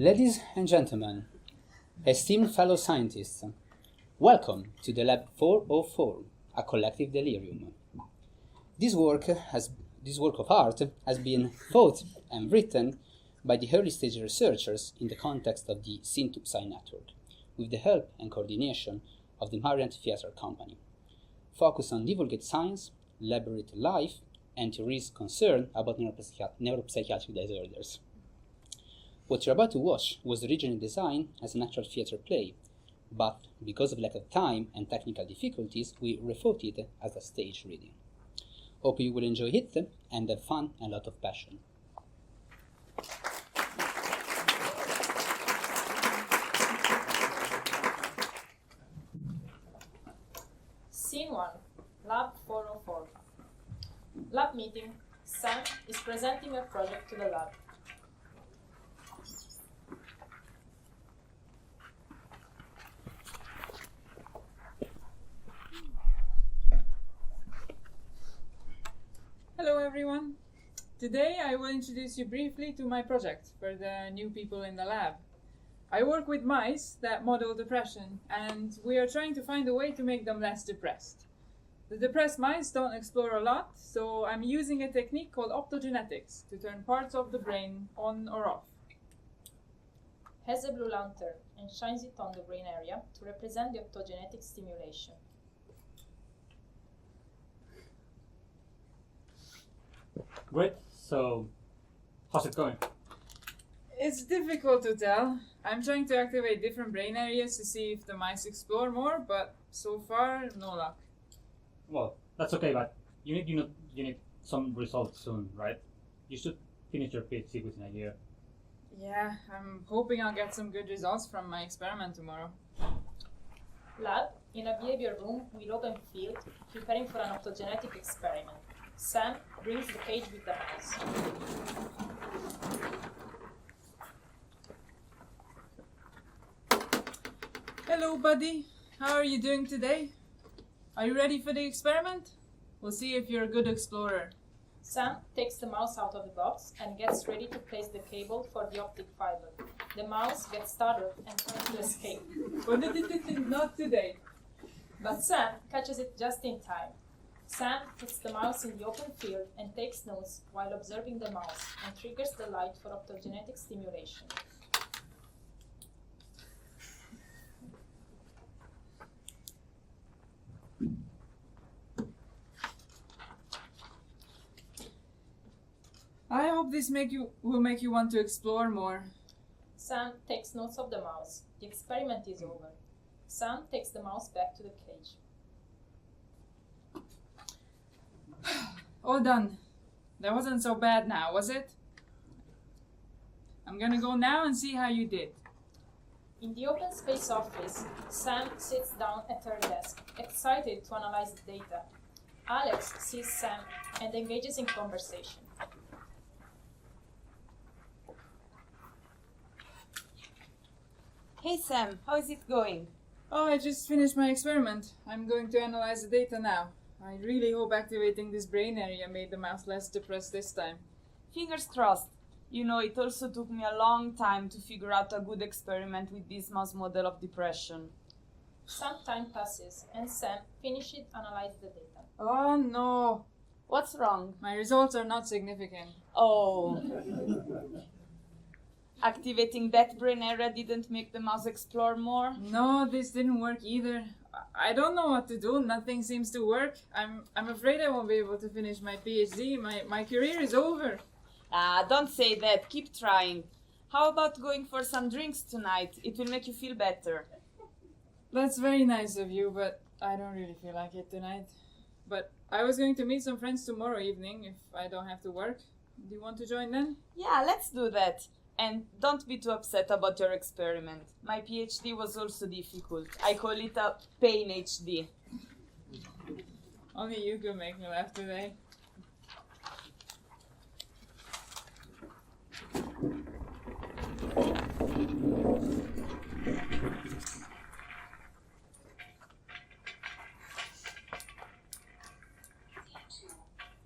Ladies and gentlemen, esteemed fellow scientists, welcome to the Lab 404, a collective delirium. This work of art has been thought and written by the early stage researchers in the context of the SINOPSE network, with the help and coordination of the Marionet Theatre Company, focused on divulgate science, laboratory life, and theories concerned about neuropsychiatric disorders. What you're about to watch was originally designed as a natural theatre play, but because of lack of time and technical difficulties, we rethought it as a stage reading. Hope you will enjoy it and have fun and a lot of passion. Scene 1, Lab 404. Lab meeting. Sam is presenting a project to the lab. Hello everyone. Today I will introduce you briefly to my project for the new people in the lab. I work with mice that model depression, and we are trying to find a way to make them less depressed. The depressed mice don't explore a lot, so I'm using a technique called optogenetics to turn parts of the brain on or off. Has a blue lantern and shines it on the brain area to represent the optogenetic stimulation. Great. So, how's it going? It's difficult to tell. I'm trying to activate different brain areas to see if the mice explore more, but so far, no luck. Well, that's okay, but you need some results soon, right? You should finish your PhD within a year. Yeah, I'm hoping I'll get some good results from my experiment tomorrow. Lab, in a behavior room with open field, preparing for an optogenetic experiment. Sam brings the cage with the mouse. Hello, buddy. How are you doing today? Are you ready for the experiment? We'll see if you're a good explorer. Sam takes the mouse out of the box and gets ready to place the cable for the optic fiber. The mouse gets startled and tries to escape. Not today. But Sam catches it just in time. Sam puts the mouse in the open field and takes notes while observing the mouse and triggers the light for optogenetic stimulation. I hope this will make you want to explore more. Sam takes notes of the mouse. The experiment is over. Sam takes the mouse back to the cage. All done. That wasn't so bad now, was it? I'm gonna go now and see how you did. In the open space office, Sam sits down at her desk, excited to analyze the data. Alex sees Sam and engages in conversation. Hey Sam, how is it going? Oh, I just finished my experiment. I'm going to analyze the data now. I really hope activating this brain area made the mouse less depressed this time. Fingers crossed. You know, it also took me a long time to figure out a good experiment with this mouse model of depression. Some time passes, and Sam finishes analyzing the data. Oh no! What's wrong? My results are not significant. Oh. Activating that brain area didn't make the mouse explore more? No, this didn't work either. I don't know what to do. Nothing seems to work. I'm afraid I won't be able to finish my PhD. My career is over. Ah, don't say that. Keep trying. How about going for some drinks tonight? It will make you feel better. That's very nice of you, but I don't really feel like it tonight. But I was going to meet some friends tomorrow evening if I don't have to work. Do you want to join then? Yeah, let's do that. And don't be too upset about your experiment. My PhD was also difficult. I call it a pain HD. Only you could make me laugh today.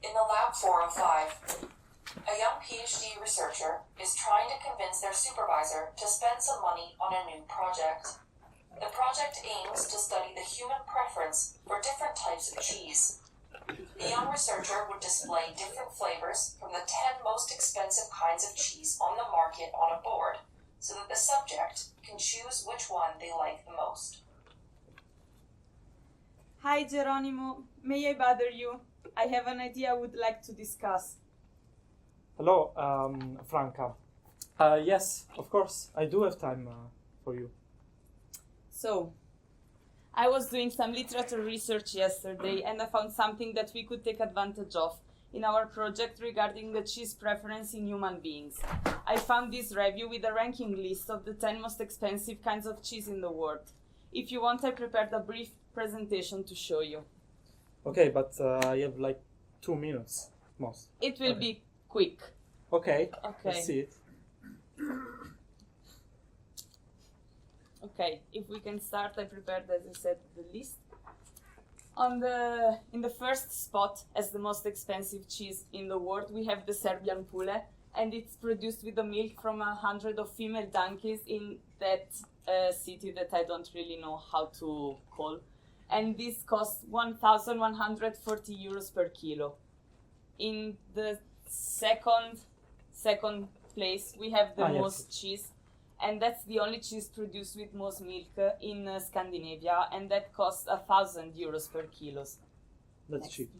In the lab 405, a young PhD researcher is trying to convince their supervisor to spend some money on a new project. The project aims to study the human preference for different types of cheese. The young researcher would display different flavors from the 10 most expensive kinds of cheese on the market on a board, so that the subject can choose which one they like the most. Hi Geronimo, may I bother you? I have an idea I would like to discuss. Hello, Franca. Yes, of course, I do have time for you. So, I was doing some literature research yesterday and I found something that we could take advantage of in our project regarding the cheese preference in human beings. I found this review with a ranking list of the 10 most expensive kinds of cheese in the world. If you want, I prepared a brief presentation to show you. Okay, but I have like 2 minutes most. It will be quick. Okay, Okay. let's see it. Okay, if we can start, I prepared, as I said, the list. In the first spot as the most expensive cheese in the world, we have the Serbian Pule, and it's produced with the milk from 100 of female donkeys in that city that I don't really know how to call. And this costs 1,140 euros per kilo. In the second place, we have the most cheese. And that's the only cheese produced with most milk in Scandinavia, and that costs 1,000 euros per kilo. That's cheap.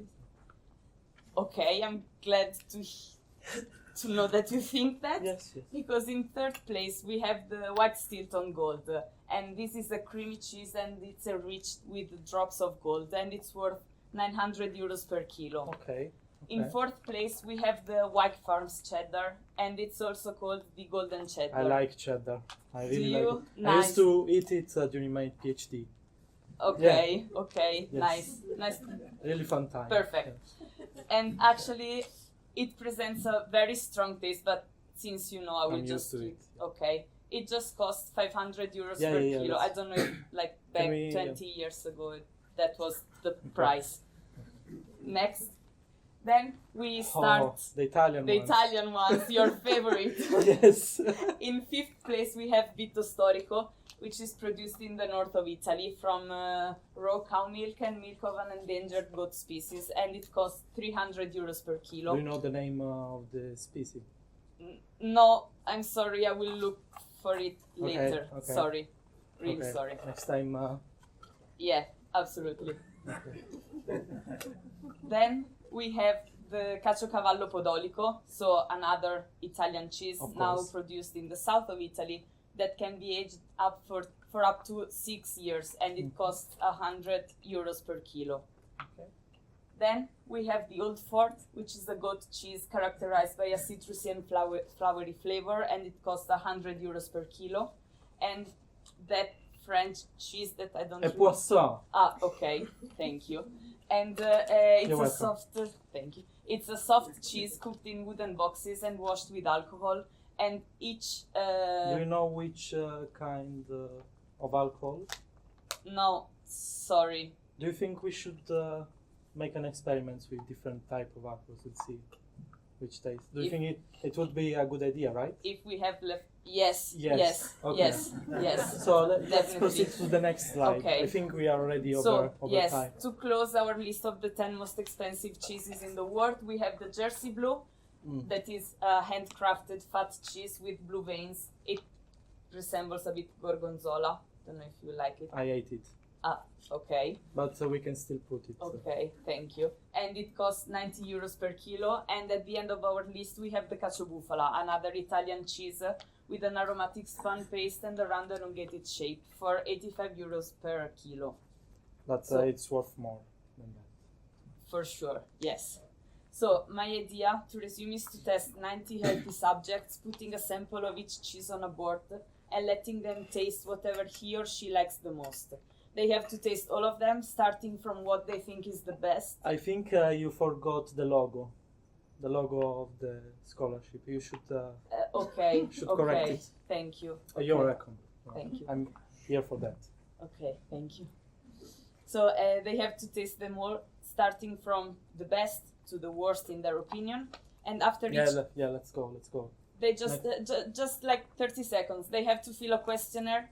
Okay, I'm glad to know that you think that. Yes, yes. Because in third place we have the white Stilton Gold, and this is a creamy cheese and it's enriched with drops of gold, and it's worth 900 euros per kilo. Okay. In fourth place we have the White Farms cheddar, and it's also called the golden cheddar. I like cheddar. I really Do like you? it. Nice. I used to eat it during my PhD. Okay, okay, Yes. nice. Really fun time. Perfect. And actually, it presents a very strong taste, but since you know, I will I'm just used to keep. it. Okay. It just costs 500 euros Yeah, per yeah, kilo. that's- I don't know if, like, back Can we, 20 years ago, that was the price. Next. Then we start the Italian the ones. Italian ones, your favorite. Yes. In fifth place, we have Vito Storico, which is produced in the north of Italy from raw cow milk and milk of an endangered goat species, and it costs 300 euros per kilo. Do you know the name of the species? No, I'm sorry, I will look for it later. okay. Sorry, really Okay. sorry. Next time. Yeah, absolutely. Then we have the Caciocavallo Podolico, so another Italian cheese Of now course. produced in the south of Italy that can be aged up for up to 6 years, and it costs 100 euros per kilo. Okay. Then we have the Old Fort, which is a goat cheese characterized by a citrusy and flowery flavor, and it costs 100 euros per kilo. And that French cheese that I don't A poisson. Ah, okay, thank you. And it's You're a welcome. soft, thank you. It's a soft cheese cooked in wooden boxes and washed with alcohol. And each, Do you know which kind of alcohol? no, sorry. Do you think we should make an experiment with different type of alcohols and see which taste? Do you If- think it would be a good idea, right? If we have left, yes, Yes, yes, okay. yes. So let's Definitely. proceed to the next slide. Okay. I think we are already So, over yes, time. to close our list of the 10 most expensive cheeses in the world, we have the Jersey Blue, that is a handcrafted fat cheese with blue veins. It resembles a bit gorgonzola. Don't know if you like it. I ate it, Ah, okay. but we can still put it. Okay, thank you. And it costs 90 euros per kilo. And at the end of our list, we have the Cacciobufala, another Italian cheese with an aromatic spun paste and a round elongated shape for 85 euros per kilo. But So- it's worth more than that. For sure, yes. So my idea to resume is to test 90 healthy subjects, putting a sample of each cheese on a board and letting them taste whatever he or she likes the most. They have to taste all of them, starting from what they think is the best. I think you forgot the logo of the scholarship. You should. Okay, Should okay, correct it. Thank you. You're Okay. welcome. Thank you. I'm here for that. Okay, thank you. So they have to taste them all, starting from the best to the worst in their opinion, and after Yeah, each yeah. Let's go. They just like 30 seconds. They have to fill a questionnaire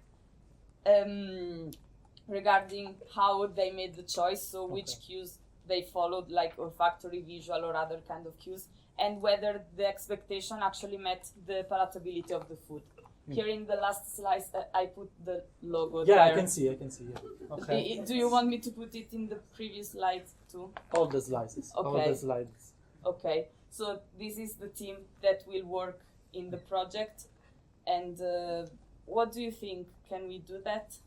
regarding how they made the choice, so which cues they followed, like olfactory, visual, or other kind of cues, and whether the expectation actually met the palatability of the food. Here in the last slice, I put the logo there. Yeah, I can see. Yeah. Okay. Do you want me to put it in the previous slide too? All the slices. Okay. All the slides. Okay, so this is the team that will work in the project, and what do you think? Can we do that?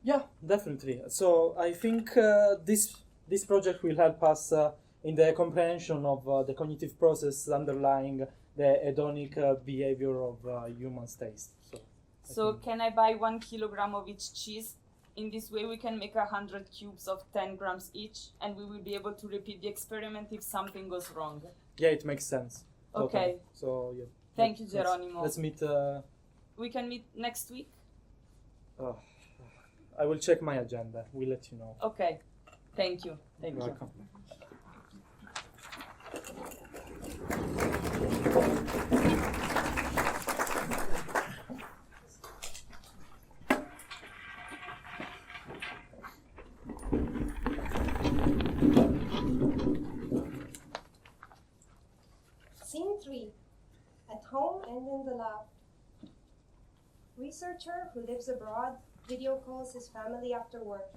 Yeah, definitely. So I think this project will help us in the comprehension of the cognitive process underlying the hedonic behavior of humans' taste. So can I buy 1 kilogram of each cheese? In this way we can make 100 cubes of 10 grams each, and we will be able to repeat the experiment if something goes wrong. Yeah, it makes sense. Okay. Totally. So yeah. Thank you, Geronimo. Let's meet. We can meet next week? I will check my agenda. We'll let you know. Okay. Thank you. Thank You're you. welcome. Scene 3. At home and in the lab. Researcher who lives abroad video calls his family after work.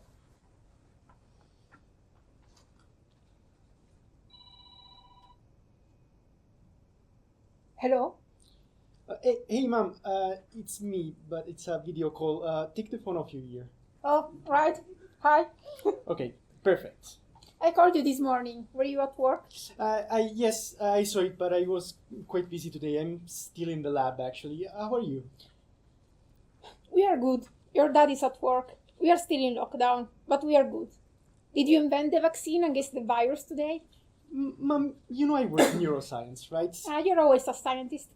Hello? Hey, ma'am, it's me, but it's a video call. Take the phone off your ear. Oh, right. Hi. Okay, perfect. I called you this morning. Were you at work? Yes, I saw it, but I was quite busy today. I'm still in the lab, actually. How are you? We are good. Your dad is at work. We are still in lockdown, but we are good. Did you invent the vaccine against the virus today? Ma'am, you know I work in neuroscience, right? You're always a scientist.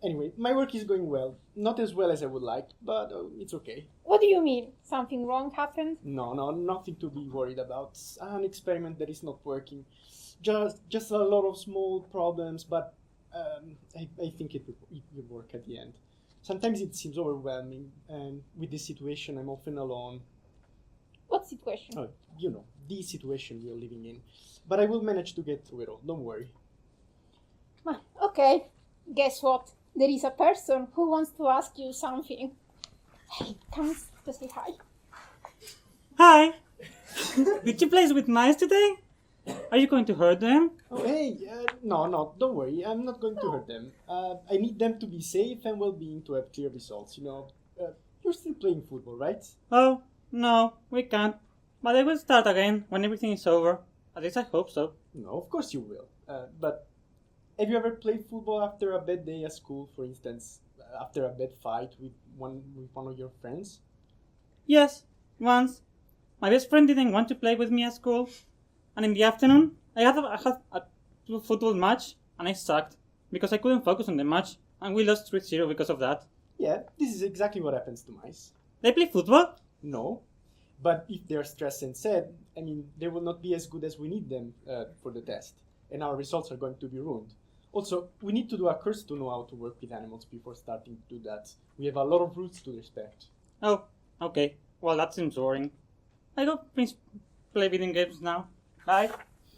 Anyway, my work is going well. Not as well as I would like, but it's okay. What do you mean? Something wrong happened? No, nothing to be worried about. An experiment that is not working. Just a lot of small problems, but I think it will work at the end. Sometimes it seems overwhelming, and with this situation, I'm often alone. What situation? Oh, you know, the situation we're living in. But I will manage to get through it all, don't worry. Okay, guess what? There is a person who wants to ask you something. Hey, come to say hi. Hi! Did you play with mice today? Are you going to hurt them? Oh, hey, no, don't worry. I'm not going to hurt them. I need them to be safe and well-being to have clear results, you know. You're still playing football, right? Oh, no, we can't. But I will start again when everything is over. At least I hope so. No, of course you will. But have you ever played football after a bad day at school, for instance? After a bad fight with one of your friends? Yes, once. My best friend didn't want to play with me at school. And in the afternoon, I had a football match, and I sucked, because I couldn't focus on the match, and we lost 3-0 because of that. Yeah, this is exactly what happens to mice. They play football? No, but if they're stressed and sad, they will not be as good as we need them for the test, and our results are going to be ruined. Also, we need to do a course to know how to work with animals before starting to do that. We have a lot of rules to respect. Oh, okay. Well, that seems boring. I go play video games now. Bye.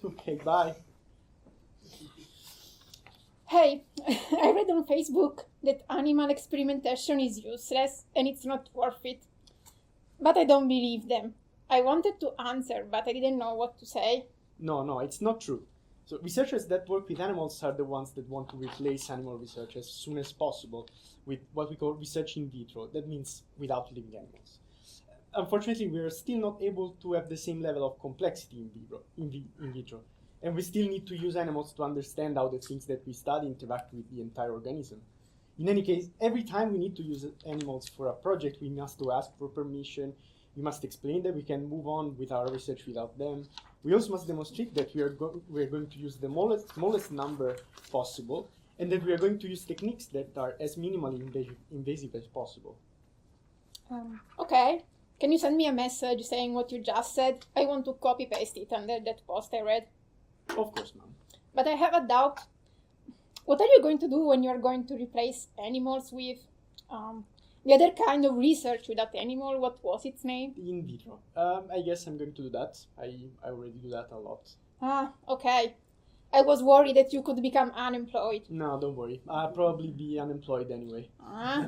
Okay, bye. Hey, I read on Facebook that animal experimentation is useless and it's not worth it. But I don't believe them. I wanted to answer, but I didn't know what to say. No, it's not true. So researchers that work with animals are the ones that want to replace animal research as soon as possible with what we call research in vitro. That means without living animals. Unfortunately, we are still not able to have the same level of complexity in vitro. And we still need to use animals to understand how the things that we study interact with the entire organism. In any case, every time we need to use animals for a project, we must ask for permission. We must explain that we can move on with our research without them. We also must demonstrate that we are going to use the smallest number possible, and that we are going to use techniques that are as minimally invasive as possible. Okay. Can you send me a message saying what you just said? I want to copy-paste it under that post I read. Of course, ma'am. But I have a doubt. What are you going to do when you are going to replace animals with the other kind of research without animal? What was its name? In vitro. I guess I'm going to do that. I already do that a lot. Ah, okay. I was worried that you could become unemployed. No, don't worry. I'll probably be unemployed anyway. Ah.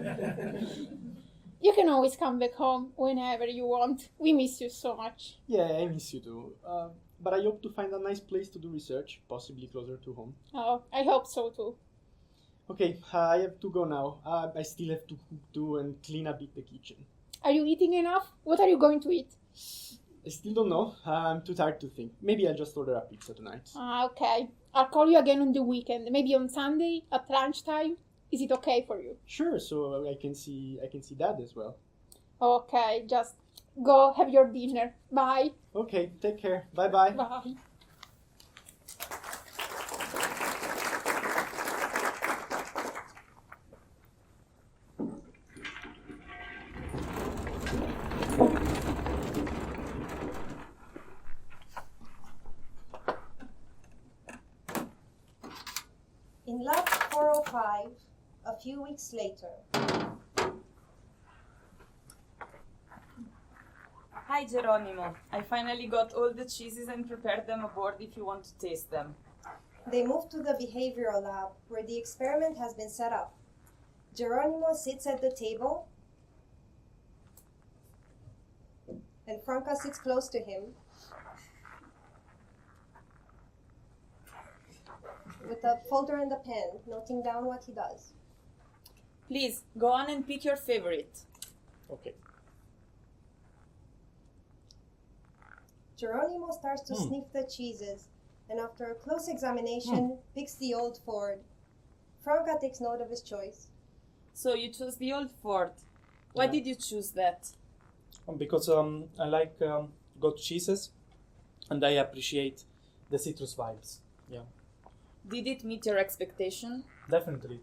You can always come back home whenever you want. We miss you so much. Yeah, I miss you too. But I hope to find a nice place to do research, possibly closer to home. Oh, I hope so too. Okay, I have to go now. I still have to cook too and clean a bit the kitchen. Are you eating enough? What are you going to eat? I still don't know. I'm too tired to think. Maybe I'll just order a pizza tonight. Ah, okay. I'll call you again on the weekend. Maybe on Sunday at lunchtime. Is it okay for you? Sure, so I can see Dad as well. Okay, just go have your dinner. Bye. Okay, take care. Bye-bye. Bye. In lab 405, a few weeks later. Hi Geronimo, I finally got all the cheeses and prepared them aboard if you want to taste them. They move to the behavioral lab, where the experiment has been set up. Geronimo sits at the table, and Franca sits close to him, with a folder and a pen, noting down what he does. Please, go on and pick your favorite. Okay. Geronimo starts to sniff the cheeses, and after a close examination, picks the Old Ford. Franca takes note of his choice. So you chose the Old Ford. Why did you choose that? Because I like goat cheeses, and I appreciate the citrus vibes. Yeah, Did it meet your expectation? definitely.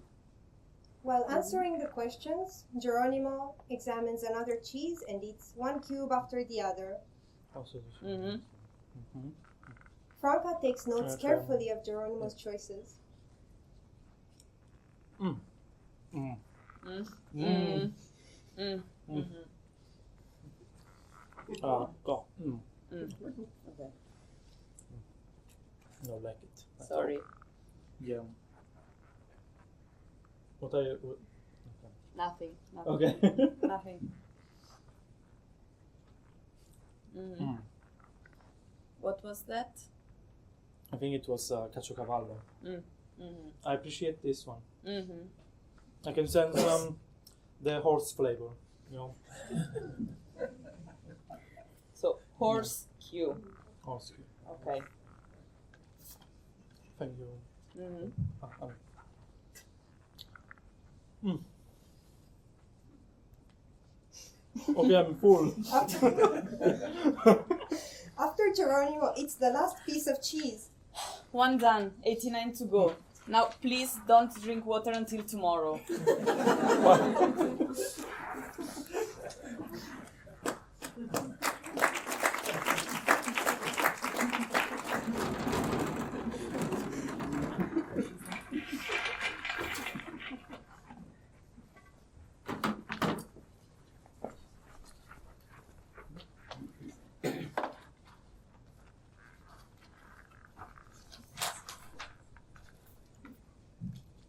While answering the questions, Geronimo examines another cheese and eats one cube after the other. Franca takes notes carefully of Geronimo's choices. Go. Okay. No, like it. Sorry. Yeah. What are you? Nothing. Okay. Nothing. What was that? I think it was caciocavallo. I appreciate this one. I can sense the horse flavor, you know. So, horse Q. Horse. Okay. Thank you. Okay, I'm full. After Geronimo eats the last piece of cheese, One done. 89 to go. Now, please don't drink water until tomorrow.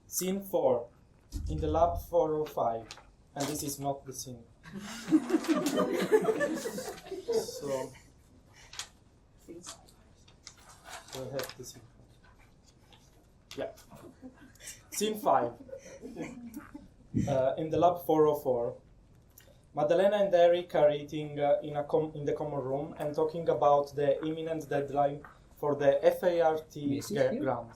Scene 4, in the lab 405, and this is not the scene. So I have the scene. Yeah. Scene 5, in the lab 404. Maddalena and Eric are eating in the common room and talking about the imminent deadline for the FART grant.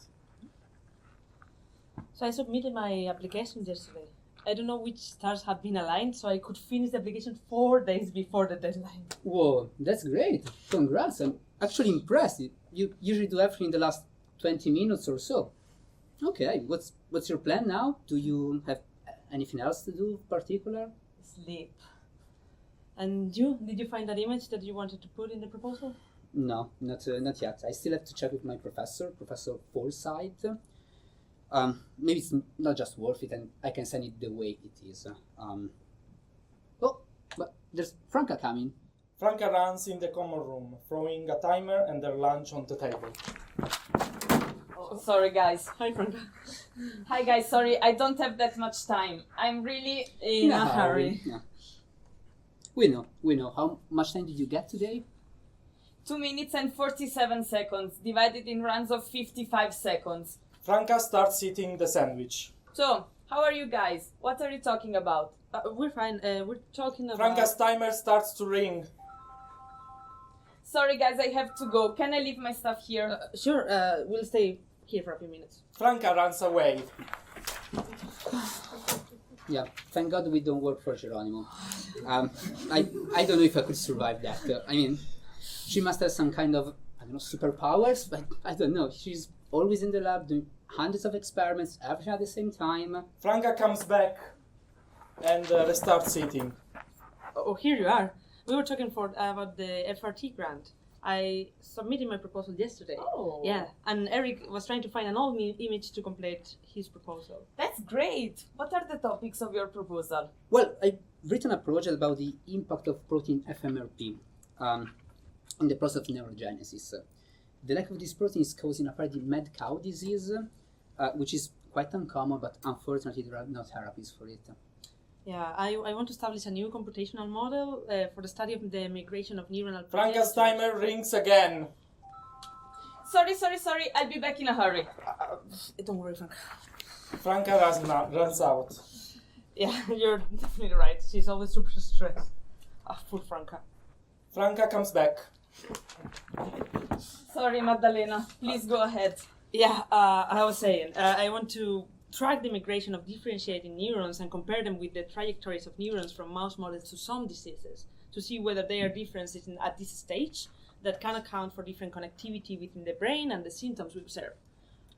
So I submitted my application yesterday. I don't know which stars have been aligned, so I could finish the application 4 days before the deadline. Whoa, that's great. Congrats. I'm actually impressed. You usually do everything in the last 20 minutes or so. Okay, what's your plan now? Do you have anything else to do particular? Sleep. And you? Did you find that image that you wanted to put in the proposal? No, not yet. I still have to check with my professor, Professor Forsyth. maybe it's not just worth it, and I can send it the way it is. Oh, but there's Franca coming. Franca runs in the common room, throwing a timer and their lunch on the table. Oh, sorry, guys. Hi, Franca. Hi, guys. Sorry, I don't have that much time. I'm really in a hurry. Yeah. We know. How much time did you get today? 2 minutes and 47 seconds, divided in runs of 55 seconds. Franca starts eating the sandwich. So, how are you guys? What are you talking about? We're fine. We're talking about... Franca's timer starts to ring. Sorry, guys, I have to go. Can I leave my stuff here? Sure, we'll stay here for a few minutes. Franca runs away. Yeah, thank God we don't work for Geronimo. I don't know if I could survive that. I mean, she must have some kind of, I don't know, superpowers, but I don't know. She's always in the lab doing hundreds of experiments, everything at the same time. Franca comes back and restarts eating. Oh, here you are. We were talking about the FRT grant. I submitted my proposal yesterday. Oh. Yeah, and Eric was trying to find an old image to complete his proposal. That's great. What are the topics of your proposal? Well, I've written a project about the impact of protein FMRP in the process of neurogenesis. The lack of this protein is causing apparently mad cow disease, which is quite uncommon, but unfortunately there are no therapies for it. Yeah, I want to establish a new computational model for the study of the migration of neuronal... Franca's timer rings again. Sorry. I'll be back in a hurry. Don't worry, Franca. Franca runs out. Yeah, you're definitely right. She's always super stressed. Poor Franca. Franca comes back. Sorry, Maddalena. Please go ahead. Yeah, I was saying, I want to track the migration of differentiating neurons and compare them with the trajectories of neurons from mouse models to some diseases to see whether there are differences at this stage that can account for different connectivity within the brain and the symptoms we observe.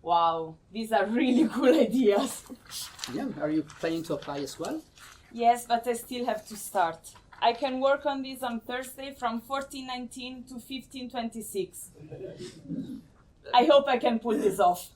Wow, these are really cool ideas. Yeah, are you planning to apply as well? Yes, but I still have to start. I can work on this on Thursday from 14:19 to 15:26. I hope I can pull this off.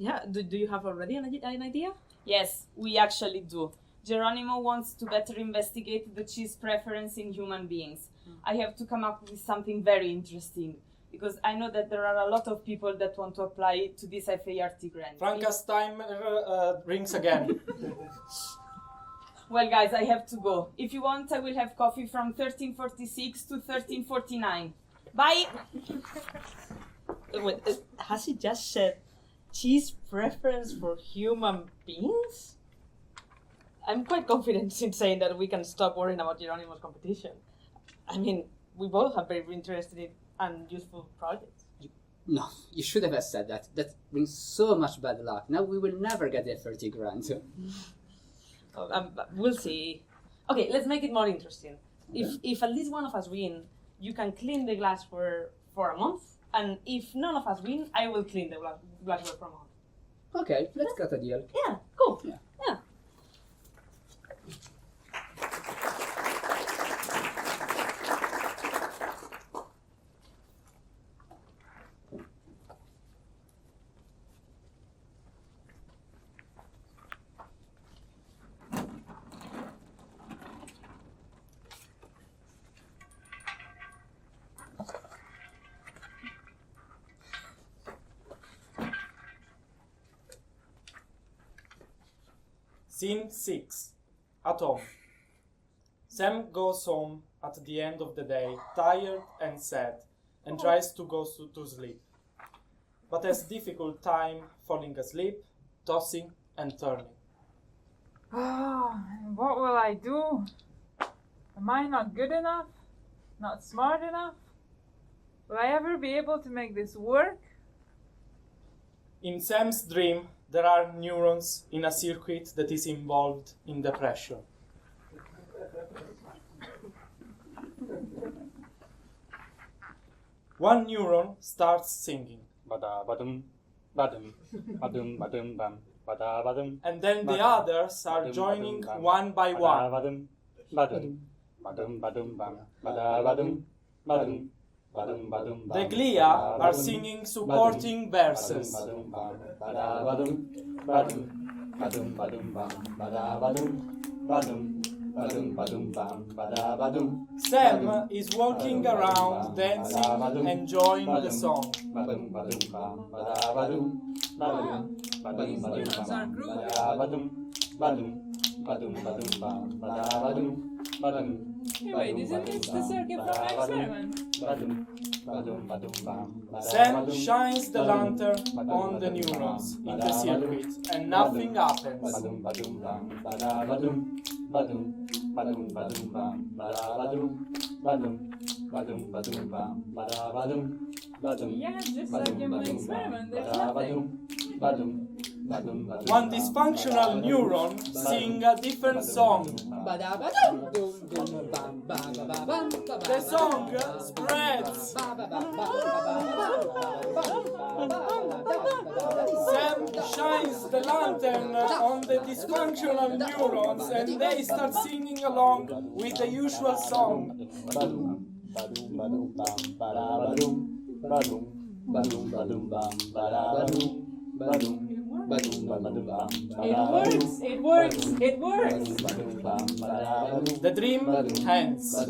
Yeah, do you have already an idea? Yes, we actually do. Geronimo wants to better investigate the cheese preference in human beings. I have to come up with something very interesting, because I know that there are a lot of people that want to apply to this FART grant. Franca's time rings again. Well, guys, I have to go. If you want, I will have coffee from 13:46 to 13:49. Bye! Wait, has he just said cheese preference for human beings? I'm quite confident in saying that we can stop worrying about Geronimo's competition. I mean, we both have very interesting and useful projects. No, you should have said that. That brings so much bad luck. Now we will never get the FRT grant. We'll see. Okay, let's make it more interesting. If at least one of us win, you can clean the glassware for a month, and if none of us win, I will clean the glassware for a month. Okay, let's cut a deal. Yeah, cool. Yeah. Scene 6. At home. Sam goes home at the end of the day, tired and sad, and tries to go to sleep, but has difficult time falling asleep, tossing and turning. Oh, what will I do? Am I not good enough? Not smart enough? Will I ever be able to make this work? In Sam's dream, there are neurons in a circuit that is involved in depression. One neuron starts singing. Badum, badum, badum, badum, bam, bada, badum. And then the others are joining one by one. Badum, badum, badum, badum, bam, bada, badum, badum, The glia are singing supporting verses. Sam is walking around, dancing, enjoying the song. These neurons are groovy. Hey, wait, isn't this the circuit from my experiment? Sam shines the lantern on the neurons in the circuit and nothing happens. Yeah, just like in my experiment, there's nothing. One dysfunctional neuron sings a different song. The song spreads. Sam shines the lantern on the dysfunctional neurons and they start singing along with the usual song. It works! The dream ends. Oh,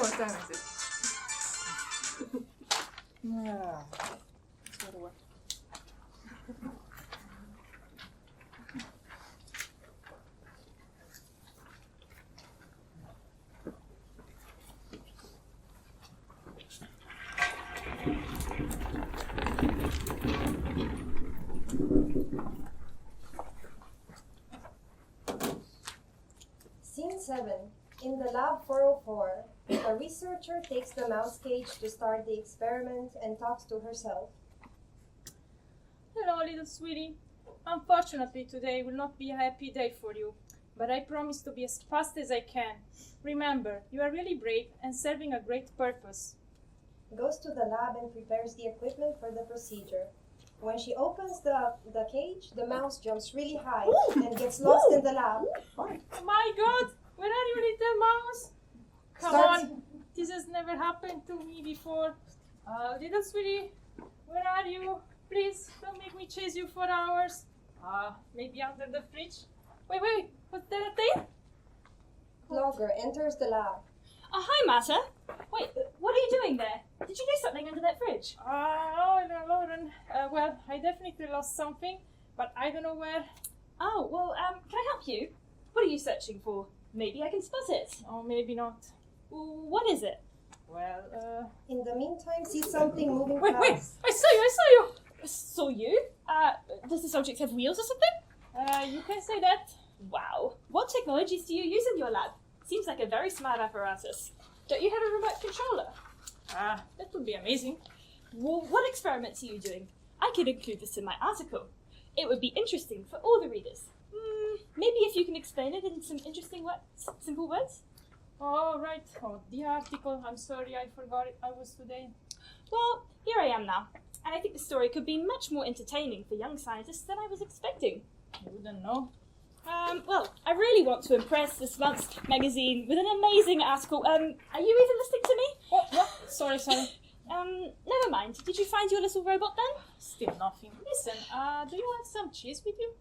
what time is it? Yeah. It's gotta work. Scene 7. In the lab 404, a researcher takes the mouse cage to start the experiment and talks to herself. Hello, little sweetie. Unfortunately, today will not be a happy day for you, but I promise to be as fast as I can. Remember, you are really brave and serving a great purpose. Goes to the lab and prepares the equipment for the procedure. When she opens the cage, the mouse jumps really high and gets lost in the lab. My God, where are you, little mouse? Come on, this has never happened to me before. Little sweetie, where are you? Please, don't make me chase you for hours. Maybe under the fridge. Wait, what's that a thing? Logger enters the lab. Hi, Marta. Wait, what are you doing there? Did you do something under that fridge? Oh, Lauren. Well, I definitely lost something, but I don't know where. Oh, well, can I help you? What are you searching for? Maybe I can spot it. Oh, maybe not. What is it? Well, In the meantime, see something moving Wait, fast. I saw you! Saw you? Does the subject have wheels or something? You can say that. Wow. What technologies do you use in your lab? Seems like a very smart apparatus. Don't you have a remote controller? That would be amazing. Well, what experiments are you doing? I could include this in my article. It would be interesting for all the readers. Maybe if you can explain it in some interesting words, simple words? Oh, right. Oh, the article. I'm sorry, I forgot it. I was today. Well, here I am now. And I think the story could be much more entertaining for young scientists than I was expecting. I wouldn't know. Well, I really want to impress this month's magazine with an amazing article. Are you even listening to me? What? Sorry. Never mind. Did you find your little robot then? Still nothing. Listen, do you want some cheese with you?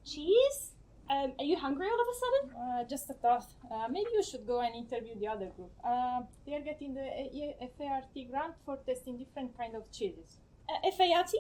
Cheese? Are you hungry all of a sudden? Just a thought. Maybe you should go and interview the other group. They are getting the FART grant for testing different kind of cheeses. FART?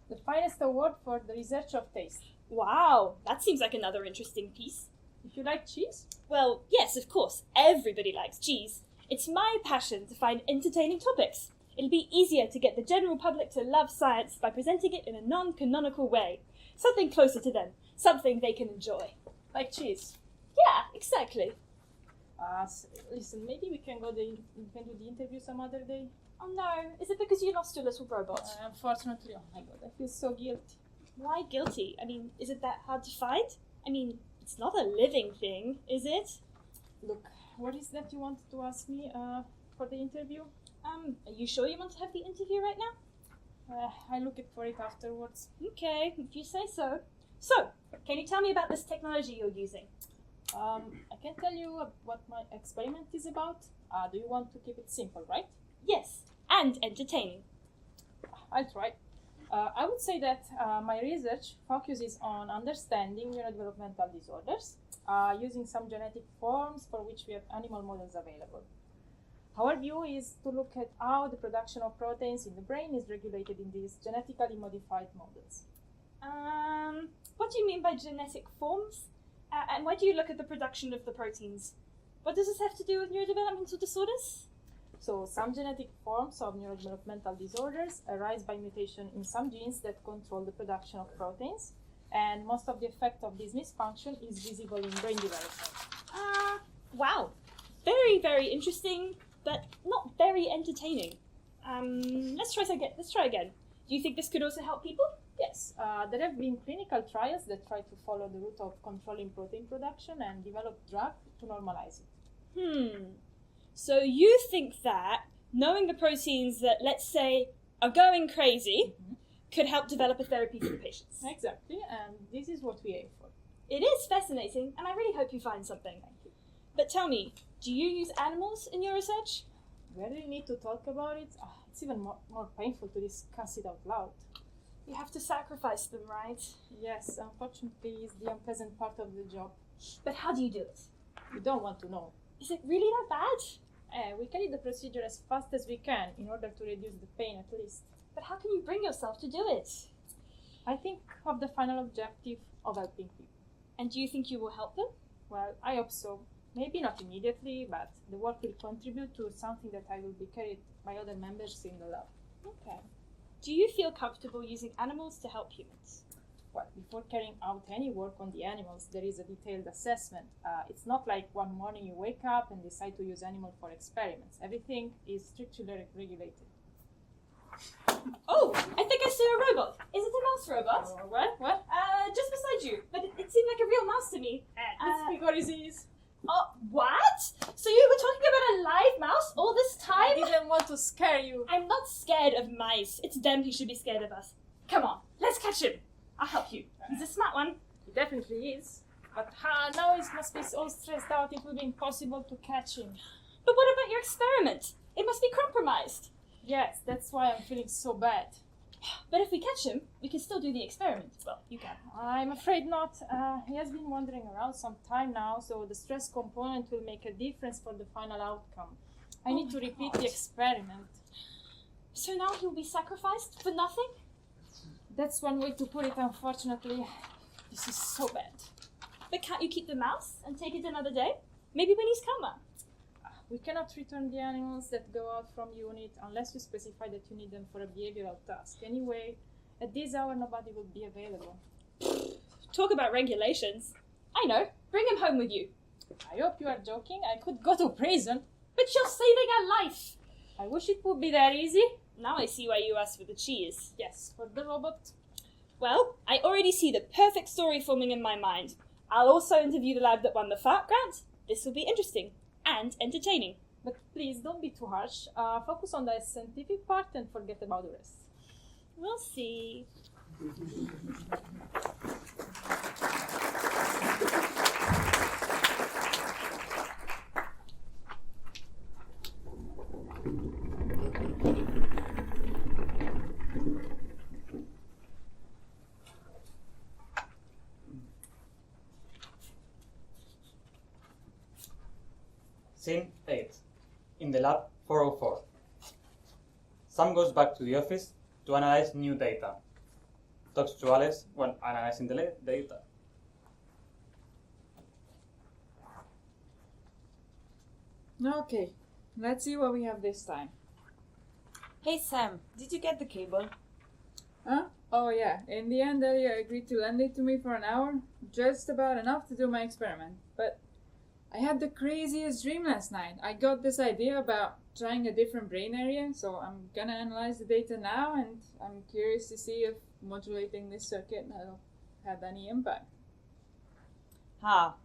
The finest award for the research of taste. Wow, that seems like another interesting piece. If you like cheese? Well, yes, of course. Everybody likes cheese. It's my passion to find entertaining topics. It'll be easier to get the general public to love science by presenting it in a non-canonical way. Something closer to them. Something they can enjoy. Like cheese? Yeah, exactly. Listen, maybe we can do the interview some other day. Oh no, is it because you lost your little robot? Unfortunately, oh my God, I feel so guilty. Why guilty? I mean, is it that hard to find? I mean, it's not a living thing, is it? Look, what is that you wanted to ask me? for the interview. Are you sure you want to have the interview right now? I look for it afterwards. Okay, if you say so. So, can you tell me about this technology you're using? I can tell you what my experiment is about. Do you want to keep it simple, right? Yes, and entertaining. I'll try. I would say that my research focuses on understanding neurodevelopmental disorders using some genetic forms for which we have animal models available. Our view is to look at how the production of proteins in the brain is regulated in these genetically modified models. What do you mean by genetic forms? And why do you look at the production of the proteins? What does this have to do with neurodevelopmental disorders? So, some genetic forms of neurodevelopmental disorders arise by mutation in some genes that control the production of proteins, and most of the effect of this misfunction is visible in brain development. Wow. Very, very interesting, but not very entertaining. Let's try again. Do you think this could also help people? Yes, there have been clinical trials that try to follow the route of controlling protein production and develop drugs to normalize it. So you think that knowing the proteins that, let's say, are going crazy could help develop a therapy for the patients? Exactly, and this is what we aim for. It is fascinating, and I really hope you find something. But tell me, do you use animals in your research? We really need to talk about it. It's even more painful to discuss it out loud. You have to sacrifice them, right? Yes, unfortunately, it's the unpleasant part of the job. But how do you do it? You don't want to know. Is it really that bad? We carry the procedure as fast as we can in order to reduce the pain at least. But how can you bring yourself to do it? I think of the final objective of helping people. And do you think you will help them? Well, I hope so. Maybe not immediately, but the work will contribute to something that I will be carried by other members in the lab. Okay. Do you feel comfortable using animals to help humans? Well, before carrying out any work on the animals, there is a detailed assessment. It's not like one morning you wake up and decide to use animals for experiments. Everything is strictly regulated. Oh, I think I see a robot. Is it a mouse robot? What? Just beside you. But it seemed like a real mouse to me. Let's figure it is. Oh, what? So you were talking about a live mouse all this time? I didn't want to scare you. I'm not scared of mice. It's them who should be scared of us. Come on, let's catch him. I'll help you. He's a smart one. He definitely is. But now he must be all stressed out. It will be impossible to catch him. But what about your experiment? It must be compromised. Yes, that's why I'm feeling so bad. But if we catch him, we can still do the experiment. Well, you can. I'm afraid not. He has been wandering around some time now, so the stress component will make a difference for the final outcome. I need to repeat the experiment. So now he'll be sacrificed for nothing? That's one way to put it, unfortunately. This is so bad. But can't you keep the mouse and take it another day? Maybe when he's calmer. We cannot return the animals that go out from unit unless you specify that you need them for a behavioral task. Anyway, at this hour nobody will be available. Talk about regulations. I know. Bring him home with you. I hope you are joking. I could go to prison. But you're saving a life. I wish it would be that easy. Now I see why you asked for the cheese. Yes, for the robot. Well, I already see the perfect story forming in my mind. I'll also interview the lab that won the FARC grant. This will be interesting. And entertaining. But please, don't be too harsh. Focus on the scientific part and forget about the rest. We'll see. Scene 8. In the lab 404. Sam goes back to the office to analyze new data. Talks to Alex when analyzing the data. Okay, let's see what we have this time. Hey Sam, did you get the cable? Huh? Oh yeah, in the end Elia agreed to lend it to me for an hour, just about enough to do my experiment. But I had the craziest dream last night. I got this idea about trying a different brain area, so I'm gonna analyze the data now, and I'm curious to see if modulating this circuit will have any impact.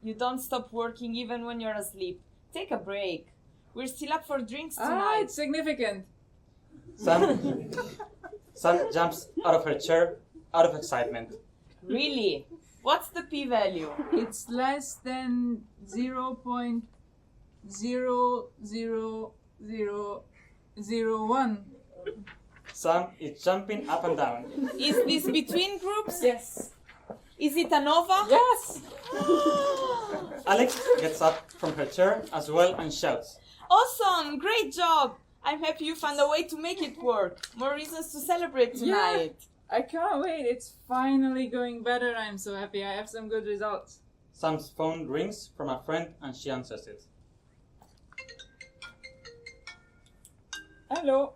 You don't stop working even when you're asleep. Take a break. We're still up for drinks Ah, tonight. it's significant. Sam jumps out of her chair, out of excitement. Really? What's the p-value? It's less than 0.00001. Sam is jumping up and down. Is this between groups? Yes. Is it a nova? Yes! Alex gets up from her chair as well and shouts. Awesome! Great job! I'm happy you found a way to make it work. More reasons to celebrate tonight. I can't wait. It's finally going better. I'm so happy. I have some good results. Sam's phone rings from a friend and she answers it. Hello.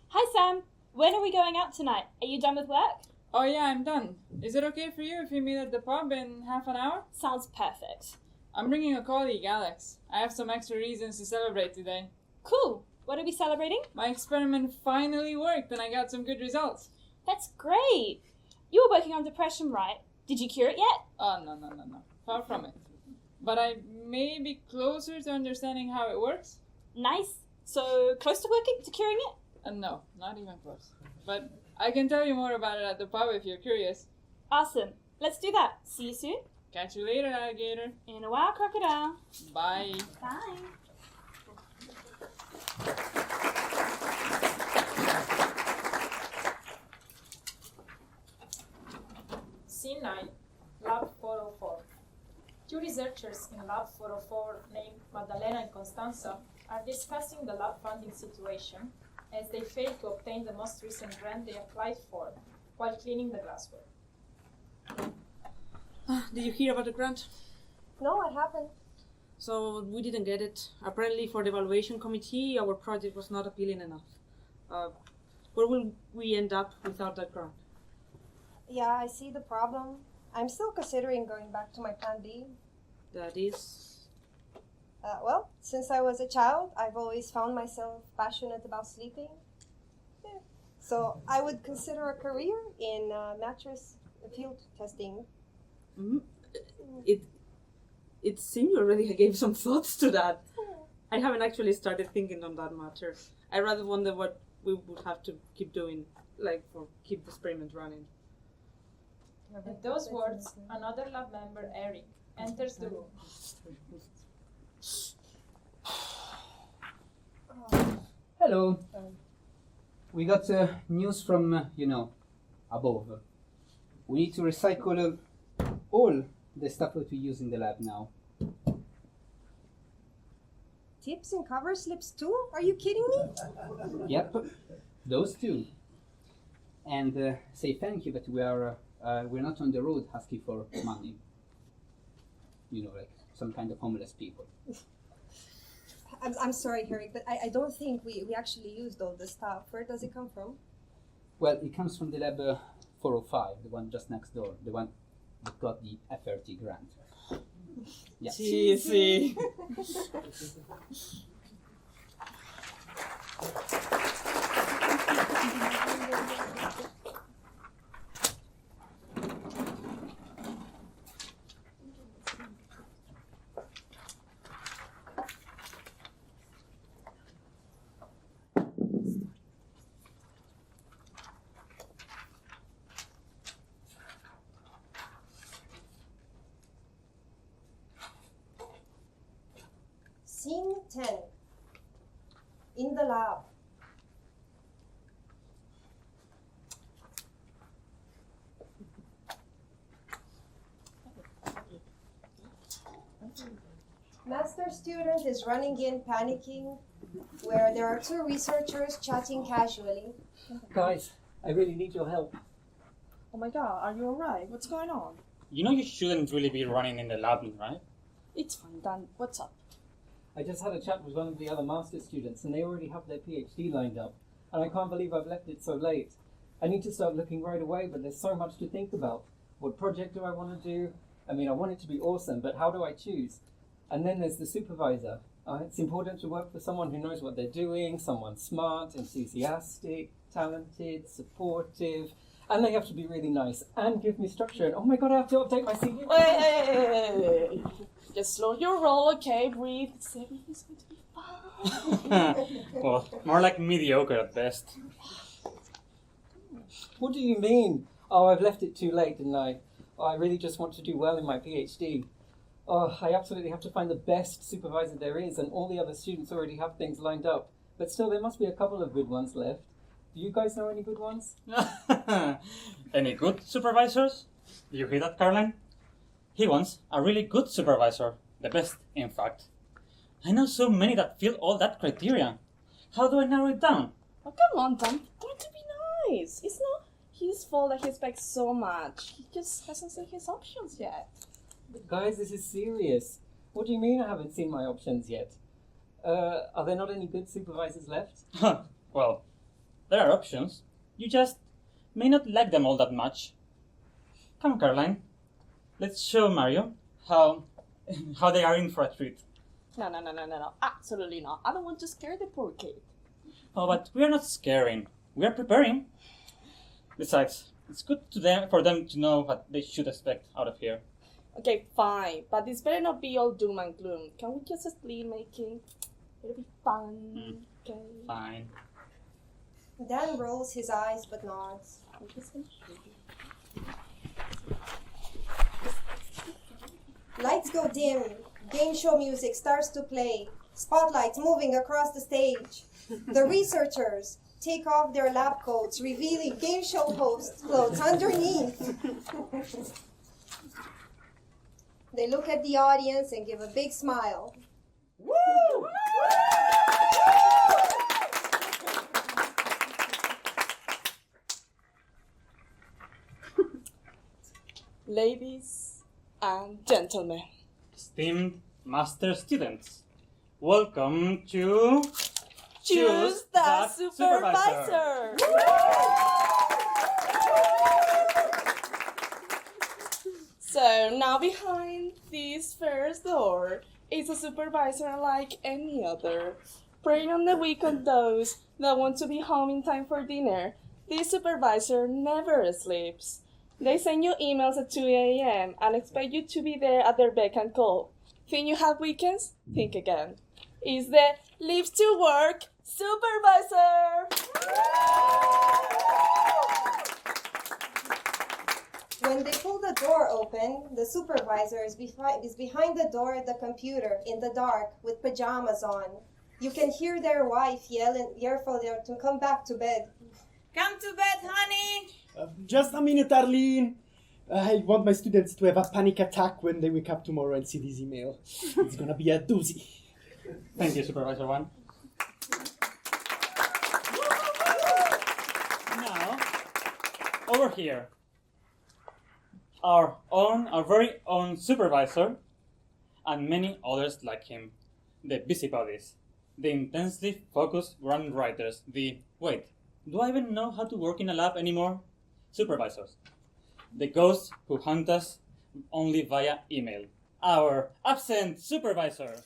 Hi, Sam. When are we going out tonight? Are you done with work? Oh yeah, I'm done. Is it okay for you if we meet at the pub in half an hour? Sounds perfect. I'm bringing a colleague, Alex. I have some extra reasons to celebrate today. Cool. What are we celebrating? My experiment finally worked and I got some good results. That's great. You were working on depression, right? Did you cure it yet? Oh, no. Far from it. But I may be closer to understanding how it works. Nice. So, close to working, to curing it? No, not even close. But I can tell you more about it at the pub if you're curious. Awesome. Let's do that. See you soon. Catch you later, alligator. In a while, crocodile. Bye. Bye. Scene 9, Lab 404. Two researchers in Lab 404 named Maddalena and Constanza are discussing the lab funding situation as they fail to obtain the most recent grant they applied for while cleaning the glassware. Did you hear about the grant? No, I haven't. So we didn't get it. Apparently for the evaluation committee, our project was not appealing enough. Where will we end up without that grant? Yeah, I see the problem. I'm still considering going back to my plan B. That is... Well, since I was a child, I've always found myself passionate about sleeping. Yeah. So I would consider a career in mattress field testing. Mm-hmm. It seemed you already gave some thoughts to that. I haven't actually started thinking on that matter. I rather wonder what we would have to keep doing, like for keep the experiment running. With those words, another lab member, Eric, enters the room. Hello. We got news from, above. We need to recycle all the stuff that we use in the lab now. Tips and cover slips too? Are you kidding me? Yep, those two. And say thank you that we're not on the road asking for money. Like some kind of homeless people. I'm sorry, Eric, but I don't think we actually used all the stuff. Where does it come from? Well, it comes from the lab 405, the one just next door, the one that got the FRT grant. Yeah. Cheesy. Scene 10. In the lab. Master student is running in, panicking, where there are two researchers chatting casually. Guys, I really need your help. Oh my god, are you alright? What's going on? You shouldn't really be running in the lab, right? It's fine, Dan. What's up? I just had a chat with one of the other master students and they already have their PhD lined up. And I can't believe I've left it so late. I need to start looking right away, but there's so much to think about. What project do I want to do? I mean, I want it to be awesome, but how do I choose? And then there's the supervisor. It's important to work for someone who knows what they're doing, someone smart, enthusiastic, talented, supportive, and they have to be really nice and give me structure. And oh my god, I have to update my CV. Hey. Just slow your roll, okay? Breathe. Everything's going to be fine. Well, more like mediocre at best. What do you mean? Oh, I've left it too late, didn't I? Oh, I really just want to do well in my PhD. Oh, I absolutely have to find the best supervisor there is, and all the other students already have things lined up. But still, there must be a couple of good ones left. Do you guys know any good ones? Any good supervisors? Do you hear that, Caroline? He wants a really good supervisor. The best, in fact. I know so many that fill all that criteria. How do I narrow it down? Oh, come on, Dan. Try to be nice. It's not his fault that he expects so much. He just hasn't seen his options yet. But guys, this is serious. What do you mean I haven't seen my options yet? Are there not any good supervisors left? Well, there are options. You just may not like them all that much. Come, Caroline. Let's show Mario how they are in for a treat. No. Absolutely not. I don't want to scare the poor kid. Oh, but we are not scaring. We are preparing. Besides, it's good for them to know what they should expect out of here. Okay, fine. But this better not be all doom and gloom. Can we just split making? It'll be fun. Okay. Fine. Dan rolls his eyes but nods. Lights go dim. Game show music starts to play. Spotlights moving across the stage. The researchers take off their lab coats, revealing game show host clothes underneath. They look at the audience and give a big smile. Woo! Ladies and gentlemen. Esteemed master students, welcome to Choose the Supervisor! So now behind this first door is a supervisor unlike any other, preying on the weak of those that want to be home in time for dinner. This supervisor never sleeps. They send you emails at 2 a.m. and expect you to be there at their beck and call. Think you have weekends? Think again. Is the Leaves to Work Supervisor! When they pull the door open, the supervisor is behind the door at the computer in the dark with pajamas on. You can hear their wife yell for them to come back to bed. Come to bed, honey! Just a minute, Arlene. I want my students to have a panic attack when they wake up tomorrow and see this email. It's gonna be a doozy. Thank you, Supervisor 1. Now, over here, our very own supervisor, and many others like him, the busybodies, the intensely focused grant writers, wait, do I even know how to work in a lab anymore? Supervisors, the ghosts who hunt us only via email, our absent supervisor.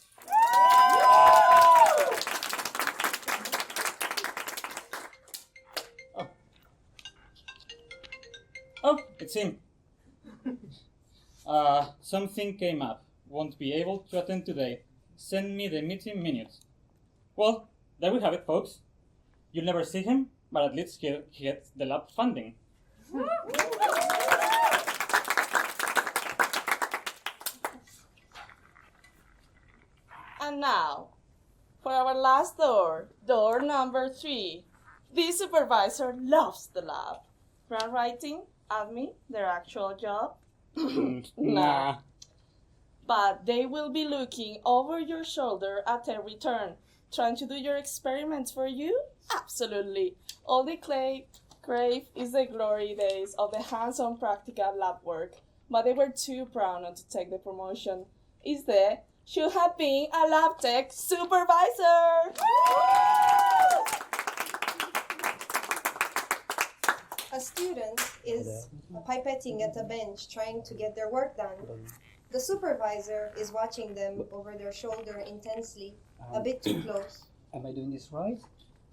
Oh, it's him. Something came up. Won't be able to attend today. Send me the meeting minutes. Well, there we have it, folks. You'll never see him, but at least he gets the lab funding. And now, for our last door, door number 3. This supervisor loves the lab. Grant writing, admin, their actual job? Nah. But they will be looking over your shoulder at every turn. Trying to do your experiments for you? Absolutely. All they crave is the glory days of the hands-on practical lab work. But they were too proud not to take the promotion. Instead, should have been a lab tech supervisor. A student is pipetting at a bench trying to get their work done. The supervisor is watching them over their shoulder intensely, a bit too close. Am I doing this right?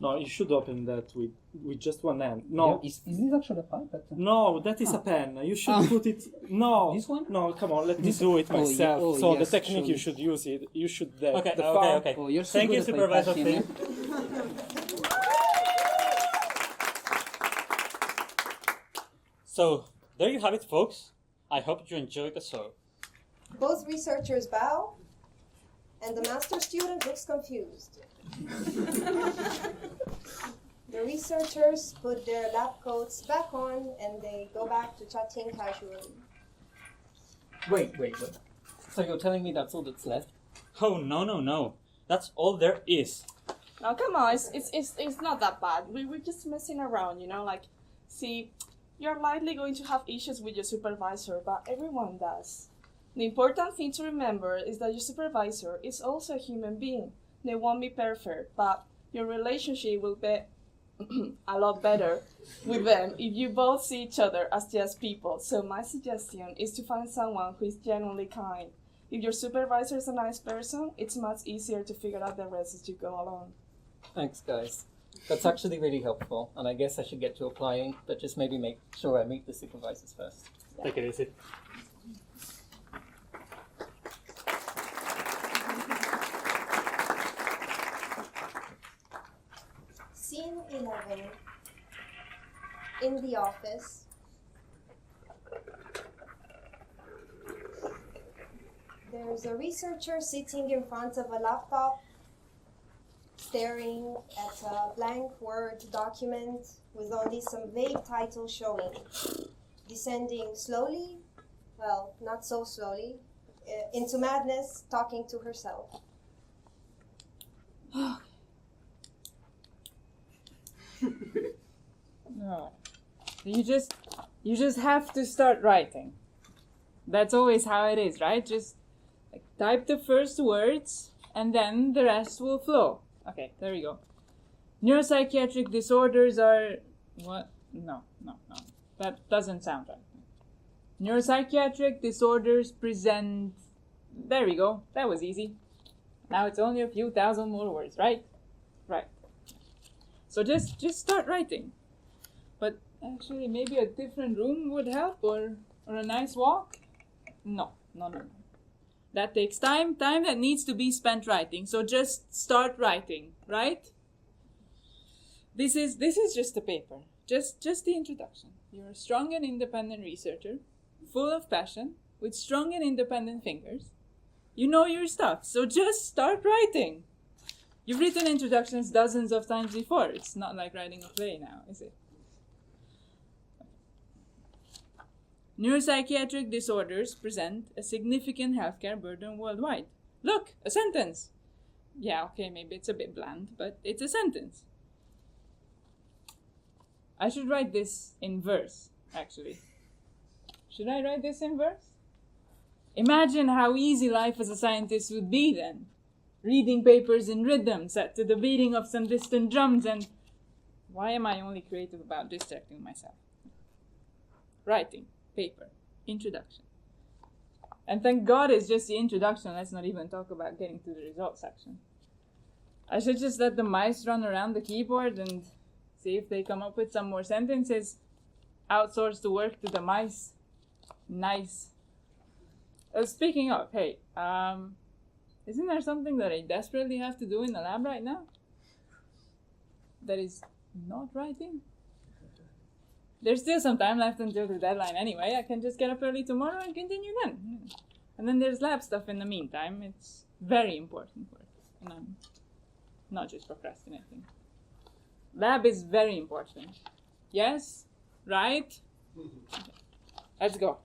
No, you should open that with just one hand. No. Yeah, is this actually a pipe? No, that is a pen. You should put it. No. This one? No, come on, let me do it myself. Oh, so yes, the technique, surely. you should use it. You should. Okay. Oh, you're so Thank good you, at Supervisor piping, Finn. So, there you have it, folks. I hope you enjoyed the show. Both researchers bow, and the master student looks confused. The researchers put their lab coats back on, and they go back to chatting casually. Wait. So you're telling me that's all that's left? Oh, no. That's all there is. Now, come on, it's not that bad. We're just messing around, you know? Like, see, you're likely going to have issues with your supervisor, but everyone does. The important thing to remember is that your supervisor is also a human being. They won't be perfect, but your relationship will be a lot better with them if you both see each other as just people. So my suggestion is to find someone who is genuinely kind. If your supervisor is a nice person, it's much easier to figure out the rest as you go along. Thanks, guys. That's actually really helpful, and I guess I should get to applying, but just maybe make sure I meet the supervisors first. Take it easy. Scene 11. In the office. There's a researcher sitting in front of a laptop, staring at a blank Word document with only some vague title showing. Descending slowly, well, not so slowly, into madness, talking to herself. No. You just have to start writing. That's always how it is, right? Just type the first words and then the rest will flow. Okay, there we go. Neuropsychiatric disorders are what? No. That doesn't sound right. Neuropsychiatric disorders present. There we go. That was easy. Now it's only a few thousand more words, right? Right. So just start writing. But actually, maybe a different room would help, or a nice walk. No. That takes time that needs to be spent writing. So just start writing, right? This is just a paper. Just the introduction. You're a strong and independent researcher, full of passion, with strong and independent fingers. You know your stuff, so just start writing. You've written introductions dozens of times before. It's not like writing a play now, is it? Neuropsychiatric disorders present a significant healthcare burden worldwide. Look, a sentence. Yeah, okay, maybe it's a bit bland, but it's a sentence. I should write this in verse, actually. Should I write this in verse? Imagine how easy life as a scientist would be then. Reading papers in rhythm set to the beating of some distant drums and... Why am I only creative about distracting myself? Writing. Paper. Introduction. And thank God it's just the introduction. Let's not even talk about getting to the results section. I should just let the mice run around the keyboard and see if they come up with some more sentences. Outsource the work to the mice. Nice. Speaking of, hey, isn't there something that I desperately have to do in the lab right now? That is not writing? There's still some time left until the deadline anyway. I can just get up early tomorrow and continue then. And then there's lab stuff in the meantime. It's very important work. And I'm not just procrastinating. Lab is very important. Yes? Right? Okay. Let's go.